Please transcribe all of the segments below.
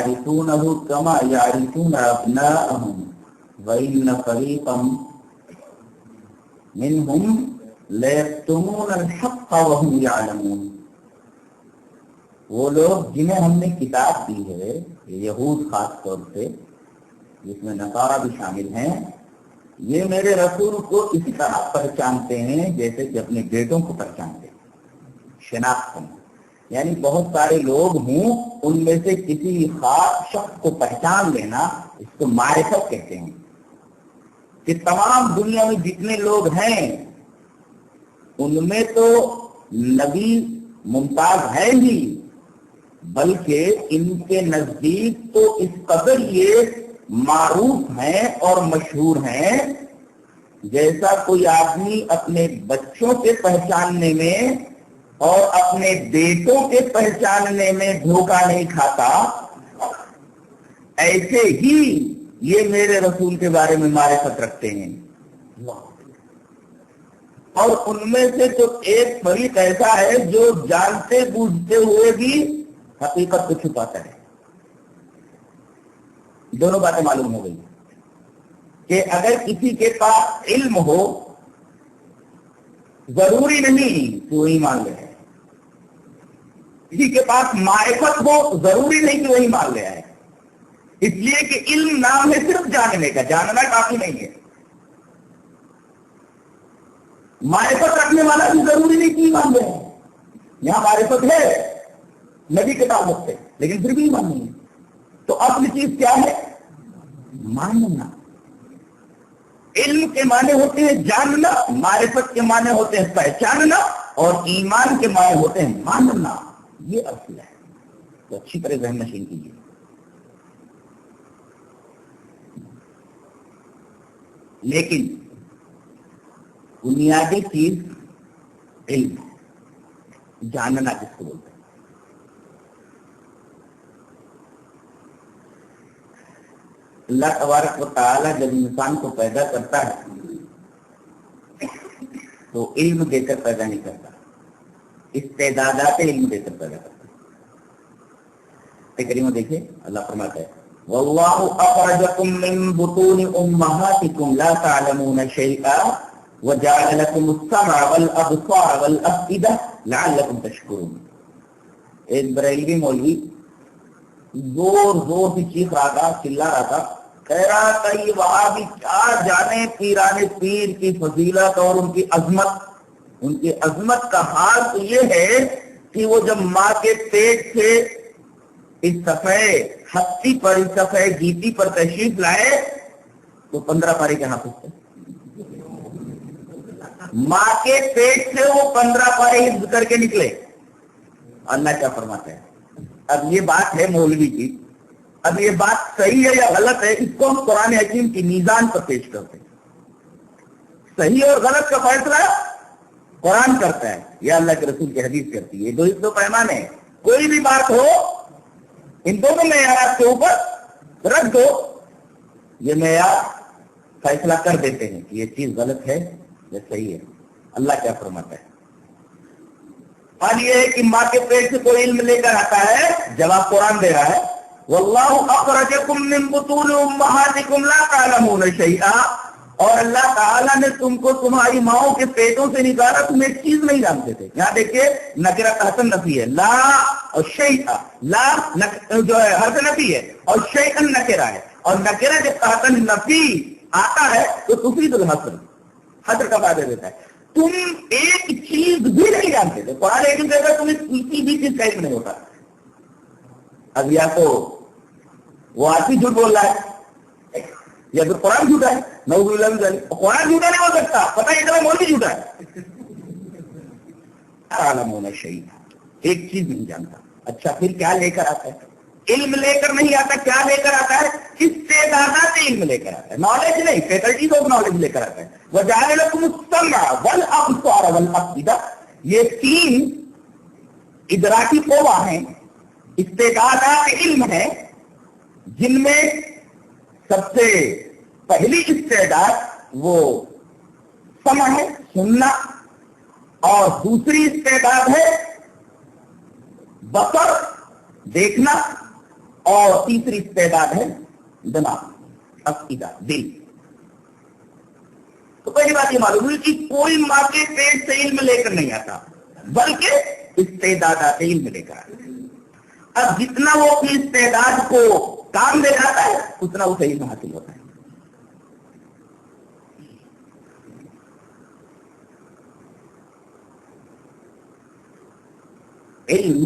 يعرفونه كما يعرفون أبناءهم وإن فريقا منهم ليكتمون الحق وهم يعلمون. وہ لوگ جنہیں ہم نے کتاب دی ہے، یہود خاص طور سے، جس میں نصارہ بھی شامل ہیں، یہ میرے رسول کو اس طرح پہچانتے ہیں جیسے کہ اپنے بیٹوں کو پہچانتے ہیں. شناخت کرنا یعنی بہت سارے لوگ ہوں، ان میں سے کسی خاص شخص کو پہچان لینا، اس کو معرفت کہتے ہیں. کہ تمام دنیا میں جتنے لوگ ہیں ان میں تو نبی ممتاز ہے ہی، بلکہ ان کے نزدیک تو اس قدر یہ معروف ہیں اور مشہور ہیں جیسا کوئی آدمی اپنے بچوں کے پہچاننے میں اور اپنے بیٹوں کے پہچاننے میں دھوکہ نہیں کھاتا، ایسے ہی یہ میرے رسول کے بارے میں معرفت رکھتے ہیں. اور ان میں سے تو ایک فریق ایسا ہے جو جانتے بوجھتے ہوئے بھی حقیقت کو چھپاتا ہے. دونوں باتیں معلوم ہو گئی کہ اگر کسی کے پاس علم ہو ضروری نہیں کہ وہ ایمان لے آئے، کسی کے پاس معرفت ہو ضروری نہیں کہ وہ ایمان لے آئے، اس لیے کہ علم نام ہے صرف جاننے کا، جاننا کافی نہیں ہے. معرفت رکھنے والا بھی ضروری نہیں کہ ایمان لے آئے. یہاں معرفت ہے نبی کے تعلق سے، لیکن پھر بھی ایمان نہیں ہے. تو اصل چیز کیا ہے؟ ماننا. علم کے معنی ہوتے ہیں جاننا، معرفت کے معنی ہوتے ہیں پہچاننا، اور ایمان کے معنی ہوتے ہیں ماننا. یہ اصل ہے. تو اچھی طرح ذہن نشین کیجیے. لیکن بنیادی چیز علم، جاننا جس کو بولتے ہیں. اللہ تبارک و تعالی جب انسان کو پیدا کرتا ہے تو علم دے کر پیدا نہیں کرتا، استعدادات علم دے کر پیدا کرتا ہے. کریمہ دیکھیں اللہ فرماتا ہے واللہ اخرجکم من بطون امہاتکم لا تعلمون شیئا وجعل لکم السمع والابصار والافئدہ لعلکم تشکرون. ایک بریلوی مولوی زور زور سے چیخ رہا تھا، چلا رہا تھا، کہہ رہا تھا یہ وہاں بھی کیا جانے پیران پیر کی فضیلت اور ان کی عظمت کا حال تو یہ ہے کہ وہ جب ماں کے پیٹ سے اس صفحے ہستی پر، اس صفحے گیتی پر تشریف لائے تو 15 پارے کے حافظ تھے. ماں کے پیٹ سے وہ 15 پارے حفظ کر کے نکلے. اللہ کیا فرماتا ہے؟ اب یہ بات ہے مولوی کی، اب یہ بات صحیح ہے یا غلط ہے اس کو ہم قرآن حکیم کی میزان پر پیش کرتے ہیں. صحیح اور غلط کا فیصلہ قرآن کرتا ہے یا اللہ کے رسول کی حدیث کرتی ہے. دو پیمانے ہیں. کوئی بھی بات ہو ان دونوں معیارات کے اوپر رکھ دو، یہ معیار فیصلہ کر دیتے ہیں کہ یہ چیز غلط ہے یا صحیح ہے. اللہ کیا فرماتا ہے؟ اور یہ ہے کہ ماں کے پیٹ سے کوئی علم لے کر آتا ہے، جواب قرآن دے رہا ہے واللہ اخرجکم من بطون امہاتکم لا تعلمون شیئا، اور اللہ تعالیٰ نے تم کو تمہاری ماؤں کے پیٹوں سے نکالا، تم ایک چیز نہیں جانتے تھے. یہاں دیکھیے نکرہ حسن نفی ہے، لا اور شیئا، لا جو ہے حرف نفی ہے اور شیئا نکرہ ہے، اور نکرہ جب حسن نفی آتا ہے تو تفید الحسن، حسر کا فائدہ دیتا ہے. تم ایک چیز بھی نہیں جانتے تھے. قرآن ایک جگہ تمہیں کسی بھی چیز کا علم نہیں ہوتا. اب یا تو وہ آدمی جھوٹ بول رہا ہے یا پھر قرآن جھوٹا ہے. نعوذ باللہ من ذالک. قرآن جھوٹا نہیں ہو سکتا، پتہ یہ کہ مولوی جھوٹا ہے. تعلمون شیئا، ایک چیز نہیں جانتا. اچھا پھر کیا لے کر آتا ہے؟ علم لے کر نہیں آتا. کیا لے کر آتا ہے؟ استعدادات علم لے کر آتا ہے، نالج نہیں، فیکلٹیز آف نالج لے کر آتا ہے. وجعل لکم السمع والابصار والافئدہ، یہ 3 ادراکی قوہ ہیں، استعدادات علم ہیں، جن میں سب سے پہلی استعداد وہ سمع ہے، سننا، اور دوسری استعداد ہے بصر، دیکھنا، اور تیسری استعداد ہے دماغ، عقیدہ، دل۔ تو پہلی بات یہ معلوم ہوئی کہ کوئی ماں کے پیٹ سے علم لے کر نہیں آتا، بلکہ استعدادات علم لے کر آتا ہے۔ اب جتنا وہ اپنی استعداد کو کام دے جاتا ہے اتنا اسے علم حاصل ہوتا ہے۔ علم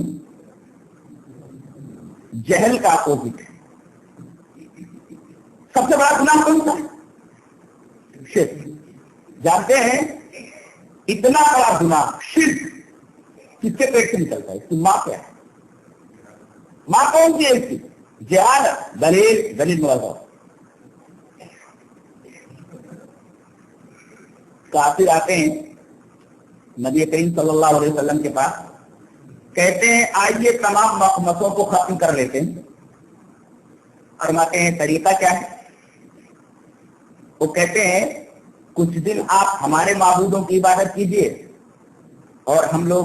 جہل کا اپوزٹ ہے۔ سب سے بڑا گناہ کون سا ہے؟ شرک۔ جانتے ہیں اتنا بڑا گناہ شرک کس کے پیٹ سے نکلتا ہے؟ اس کی ماں کیا ہے؟ ماں کون سی ہے اس کی؟ جہالت، دلیل موضوع۔ کافر آتے ہیں نبی کریم صلی اللہ علیہ وسلم کے پاس، کہتے ہیں آئیے تمام مقمصوں کو ختم کر لیتے ہیں۔ فرماتے ہیں طریقہ کیا ہے؟ وہ کہتے ہیں کچھ دن آپ ہمارے معبودوں کی عبادت کیجئے اور ہم لوگ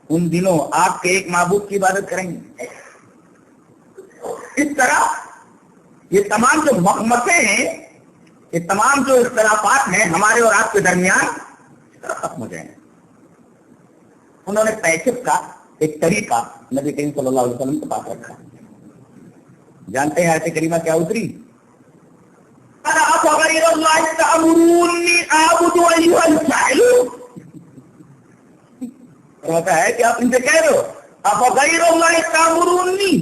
ان دنوں آپ کے ایک معبود کی عبادت کریں گے۔ اس طرح یہ تمام جو مقمصے ہیں، یہ تمام جو اختلافات ہیں ہمارے اور آپ کے درمیان، اس طرح ختم ہو جائیں گے۔ انہوں نے پیشف کا ایک طریقہ نبی کریم صلی اللہ علیہ وسلم کے پاس رکھا۔ جانتے ہیں آیت کریمہ کیا اتری؟ کہتا ہے کہ آپ ان سے کہہ رہے ہو افغیر اللہ تأمرونی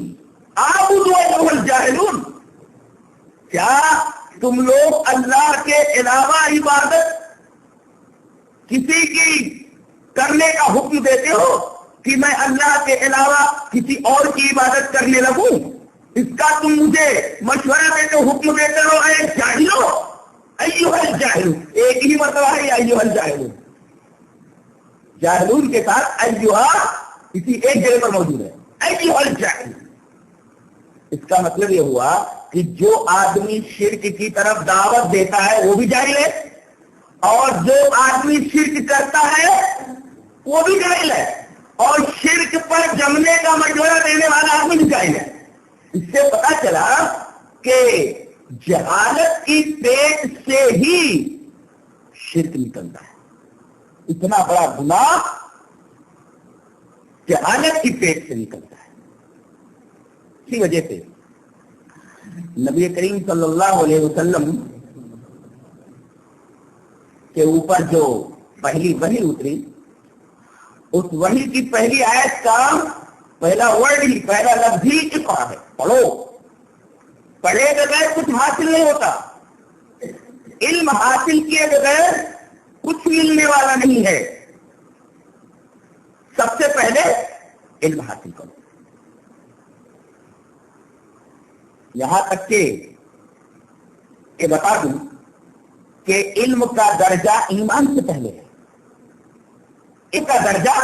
اعبد ایھا الجاہلون، کیا تم لوگ اللہ کے علاوہ عبادت کسی کی کرنے کا حکم دیتے ہو کہ میں اللہ کے علاوہ کسی اور کی عبادت کرنے لگوں؟ اس کا تم مجھے مشورہ دیتے ہو، حکم دیتے ہو، اے جاہلو، ایھا الجاہلون۔ ایک ہی مرتبہ ہے یہ ایھا الجاہلون، جاہلون کے ساتھ ایھا اسی ایک جگہ پر موجود ہے، ایھا الجاہلون۔ اس کا مطلب یہ ہوا کہ جو آدمی شرک کی طرف دعوت دیتا ہے وہ بھی جاہل ہے، اور جو آدمی شرک کرتا ہے وہ بھی جاہل ہے، اور شرک پر جمنے کا مشورہ دینے والا آدمی بھی جاہل ہے۔ اس سے پتا چلا کہ جہالت کی پیٹ سے ہی شرک نکلتا ہے۔ اتنا بڑا گناہ جہالت کی پیٹ سے نکلتا ہے۔ اسی وجہ سے نبی کریم صلی اللہ علیہ وسلم کے اوپر جو پہلی وحی اتری، اس وحی کی پہلی آیت کا پہلا ورڈ ہی، پہلا لفظ ہی اقرا ہے، پڑھو۔ پڑھے بغیر کچھ حاصل نہیں ہوتا، علم حاصل کیے بغیر کچھ ملنے والا نہیں ہے۔ سب سے پہلے علم حاصل کرو۔ یہاں تک کہ بتا دوں کہ علم کا درجہ ایمان سے پہلے ہے، اس کا درجہ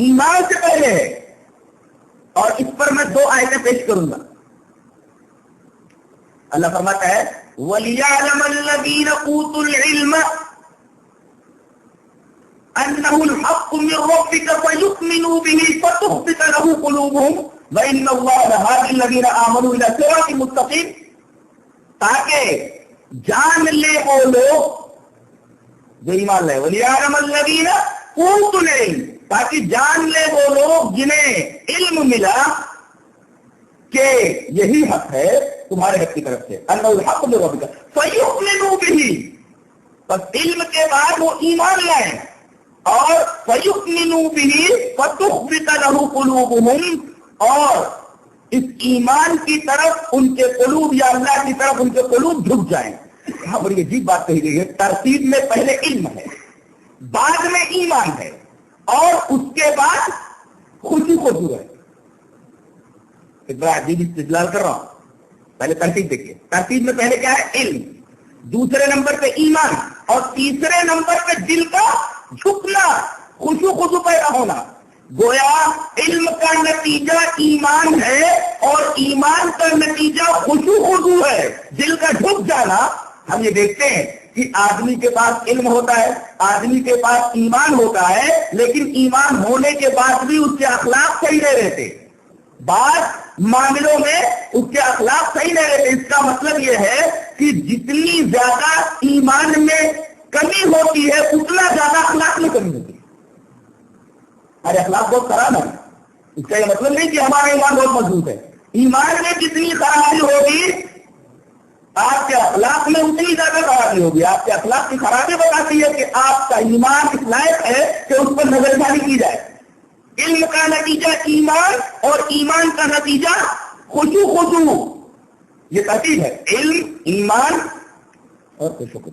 ایمان سے پہلے ہے، اور اس پر میں دو آیتیں پیش کروں گا۔ اللہ فرماتا ہے وَلِيَعْلَمَ الَّذِينَ أُوتُوا الْعِلْمَ أَنَّهُ الْحَقُّ مِنْ رَبِّكَ فَيُؤْمِنُوا بِهِ فَتُخْبِتَ لَهُ قُلُوبُهُمْ وَإِنَّ اللَّهَ لَهَادِ الَّذِينَ آمَنُوا إِلَى صِرَاطٍ مُسْتَقِيمٍ، تاکہ جان لے وہ لوگ جو ایمان لائے، وَلِيَعْلَمَ الَّذِينَ أُوتُوا الْعِلْمَ، تاکہ جان لے وہ لوگ جنہیں علم ملا کہ یہی حق ہے تمہارے حق کی طرف سے، انہ الحق من ربک فیؤمنوا بہ، بس علم کے بعد وہ ایمان لائیں، اور فیؤمنوا بہ فتخبت لہ قلوبہم، اور اس ایمان کی طرف ان کے قلوب، یا اللہ کی طرف ان کے قلوب جھک جائیں۔ یہاں بڑی عجیب بات کہی گئی ہے، ترتیب میں پہلے علم ہے، بعد میں ایمان ہے، اور اس کے بعد خوشی ہے۔ ایک بڑا عجیب استدلال کر رہا ہوں، پہلے ترتیب دیکھیے۔ ترتیب میں پہلے کیا ہے؟ علم، دوسرے نمبر پہ ایمان، اور تیسرے نمبر پہ دل کا جھکنا، خضوع پیدا ہونا۔ گویا علم کا نتیجہ ایمان ہے، اور ایمان کا نتیجہ خضوع ہے، دل کا جھک جانا۔ ہم یہ دیکھتے ہیں کہ آدمی کے پاس علم ہوتا ہے، آدمی کے پاس ایمان ہوتا ہے، لیکن ایمان ہونے کے بعد بھی اس کے اخلاق صحیح نہیں رہتے۔ بعض معاملوں میں اس کے اخلاق صحیح نہیں رہتے. اس کا مطلب یہ ہے کہ جتنی زیادہ ایمان میں کمی ہوتی ہے اتنا زیادہ اخلاق میں کمی ہوتی ہے. ارے اخلاق بہت خراب ہے، اس کا یہ مطلب نہیں کہ ہمارا ایمان بہت مضبوط ہے. ایمان میں جتنی خرابی ہوگی آپ کے اخلاق میں اتنی زیادہ خرابی ہوگی. آپ کے اخلاق کی خرابی بتاتی ہے کہ آپ کا ایمان اس لائق ہے کہ اس پر نظر ثانی کی جائے. علم کا نتیجہ ایمان اور ایمان کا نتیجہ خشوع. یہ ترتیب ہے، علم، ایمان اور خشوع.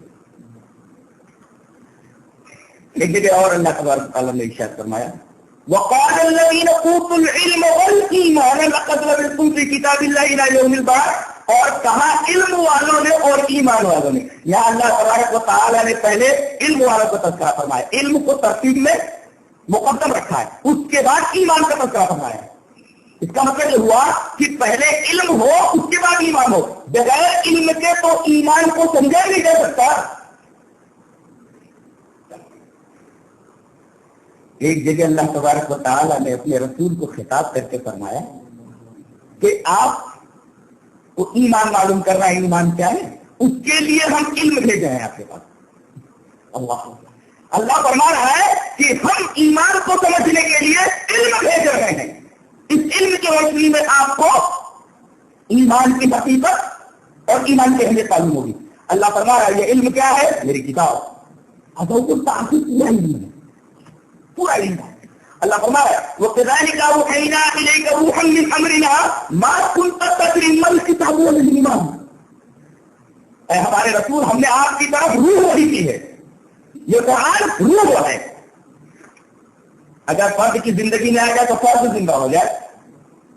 ایک جگہ اور اللہ تبارک و تعالیٰ نے ارشاد فرمایا وقال الذين اوتوا العلم والايمان لقد لبثتم في كتاب الله الى يوم البعث. اور کہا علم والوں نے اور ایمان والوں نے. یہاں اللہ تبارک و تعالیٰ نے پہلے علم والوں کو تذکرہ فرمایا، علم کو ترتیب میں مقدم رکھا ہے، اس کے بعد ایمان کا تذکرہ فرمایا. اس کا مطلب یہ ہوا کہ پہلے علم ہو اس کے بعد ایمان ہو. بغیر علم کے تو ایمان کو سمجھا نہیں جا سکتا. ایک جگہ اللہ تبارک و تعالیٰ نے اپنے رسول کو خطاب کر کے فرمایا کہ آپ کو ایمان معلوم کرنا ہے، ایمان کیا ہے، اس کے لیے ہم علم بھیجے ہیں آپ کے پاس. اللہ فرما رہا ہے کہ ہم ایمان کو سمجھنے کے لیے علم بھیج رہے ہیں. اس علم کی روشنی میں آپ کو ایمان کی حقیقت اور ایمان کی اہمیت معلوم ہوگی. اللہ فرما رہا ہے یہ علم کیا ہے؟ میری کتاب. پورا علم ہے. اللہ فرما رہا ہے وَكَذَلِكَ أَوْحَيْنَا إِلَيْكَ رُوحًا مِّنْ أَمْرِنَا مَا كُنتَ تَدْرِي مَا الْكِتَابُ وَلَا الْإِيمَانُ. اے ہمارے رسول، ہم نے آپ کی طرف روح وحی کی ہے. یہ قرآن روح ہے. اگر فرد کی زندگی میں آ جائے تو فرد زندہ ہو جائے،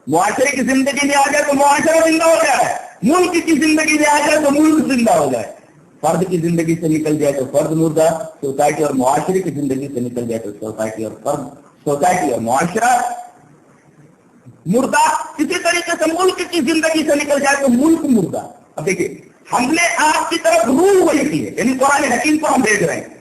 معاشرے کی زندگی میں آ جائے تو معاشرہ زندہ ہو جائے، ملک کی زندگی میں آ جائے تو ملک زندہ ہو جائے. فرد کی زندگی سے نکل جائے تو فرد مردہ، سوسائٹی اور معاشرے کی زندگی سے نکل جائے تو سوسائٹی اور فرد، سوسائٹی اور معاشرہ مردہ. کسی طریقے سے ملک کی زندگی سے نکل جائے تو ملک مردہ. اب دیکھیے ہم نے آپ کی طرف روح وحی کی ہے، یعنی قرآن حکیم کو ہم بھیج رہے ہیں.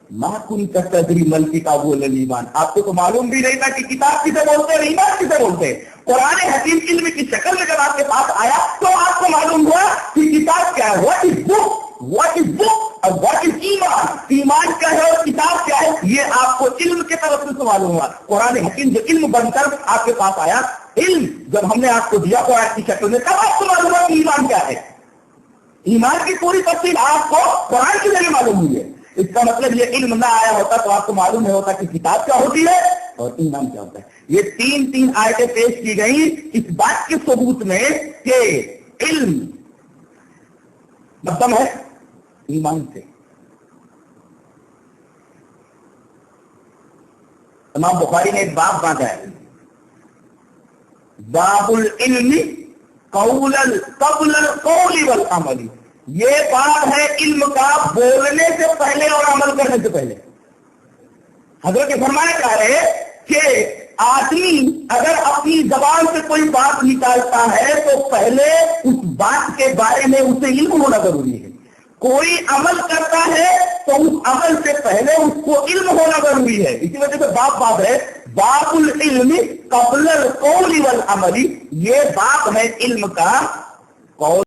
ما كنت تدري ما الكتاب ولا الإيمان. آپ کو تو معلوم بھی نہیں تھا کہ کتاب کسے بولتے ہیں، ایمان کسے بولتے ہیں. قرآن حکیم علم کی شکل میں جب آپ کے پاس آیا تو آپ کو معلوم ہوا کہ کتاب کیا ہے. What is book, what is بک اور واٹ از ایمان. ایمان کیا ہے اور کتاب کیا ہے یہ آپ کو علم کی طرف سے معلوم ہوا. قرآن حکیم جو علم بن کر آپ کے پاس آیا، علم جب ہم نے آپ کو دیا قرآن کی شکل میں، تب آپ کو معلوم ہوا کہ ایمان کیا ہے. ایمان کی پوری تفصیل آپ کو قرآن کے ذریعے معلوم ہوئی ہے. اس کا مطلب یہ علم نہ آیا ہوتا تو آپ کو معلوم نہیں ہوتا کہ کتاب کیا ہوتی ہے اور ایمان کیا ہوتا ہے. یہ تین آیتیں پیش کی گئی اس بات کے ثبوت میں کہ علم مقدم ہے ایمان سے. امام بخاری نے ایک باب باندھا ہے، باب العلم قبل القول والعمل. یہ بات ہے علم کا بولنے سے پہلے اور عمل کرنے سے پہلے. حضرت فرمایا کہہ رہے کہ آدمی اگر اپنی زبان سے کوئی بات نکالتا ہے تو پہلے اس بات کے بارے میں اسے علم ہونا ضروری ہے. کوئی عمل کرتا ہے تو اس عمل سے پہلے اس کو علم ہونا ضروری ہے. اسی وجہ سے باب ہے باب العلم قبل القول والعمل. یہ باب ہے علم کا قول